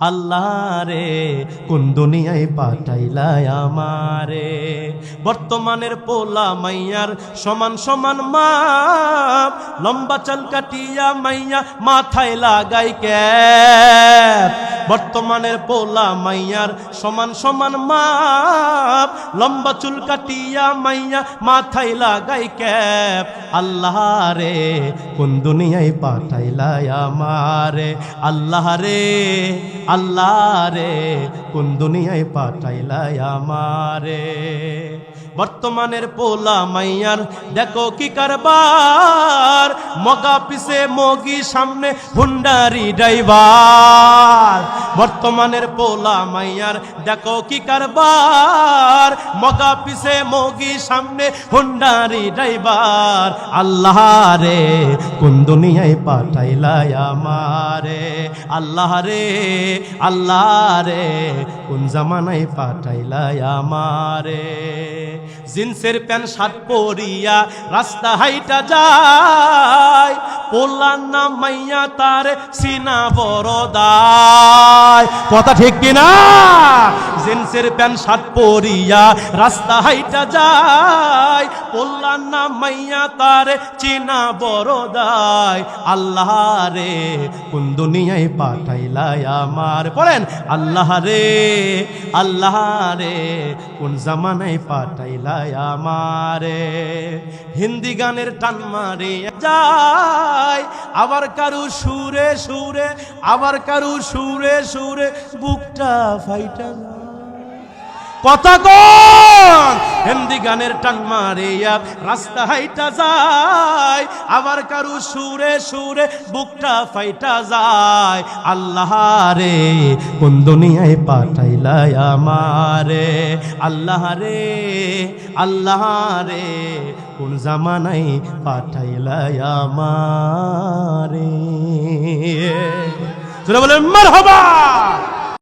আল্লাহ রে কোন দুনিয়ায় পাঠাইলা আমারে। বর্তমানের পোলা মাইয়ার সমান সমান মাপ, লম্বা চুল কাটিয়া মাইয়া মাথায় লাগাই ক্যাপ। বর্তমানের পোলা মাইয়ার সমান সমান মাপ, লম্বা চুল কাটিয়া মাইয়া মাথায় লাগাই ক্যাপ। আল্লাহ রে কোন দুনিয়ায় পাঠাইলা আমারে। আল্লাহ রে আল্লাহ রে কোন দুনিয়ায় পাঠাইলা আমারে। বর্তমানের পোলা মাইয়ার দেখো কি কারবার, মগা পিছে মগি সামনে হুন্ডারি ড্রাইভার। বর্তমানের পোলা মাইয়ার দেখো কি কারবার, মগা পিছে মগি সামনে হুন্ডারি ড্রাইভার। আল্লাহ রে কোন দুনিয়ায় পাঠাইলা আমারে। আল্লাহ রে আল্লাহ রে কোন জামানায় পাঠাইলা আমারে। জিন্সের প্যান্ট শার্ট পরিয়া রাস্তা হাইটা যায়, পোলা না মাইয়া তার সিনা বড় দায়। কথা ঠিক কিনা? জিন্সের প্যান্ট শার্ট পরিয়া রাস্তা হাইটা যায়, পোলা না মাইয়া তার চিনা বড় দায়। আল্লাহ রে কোন দুনিয়ায় পাঠাইলা আমার। বলেন আল্লাহ রে আল্লাহ রে কোন জামানায় পাঠাইলা আমারে। হিন্দি গানের টান মারে যায়, আবার কারু সুরে সুরে, আবার কারু সুরে সুরে বুকটা ফাইটা যায়। কথা কোন? হিন্দি গানের টান মারে রাস্তা হাইটা যায়, আবার কারু সুরে সুরে বুকটা ফাইটা যায়। আল্লাহ রে কোন দুনিয়ায় পাঠাইলা আমারে। আল্লাহ রে আল্লাহ রে কোন জামানায় পাঠাইলা আমারে। বলেন মারহাবা।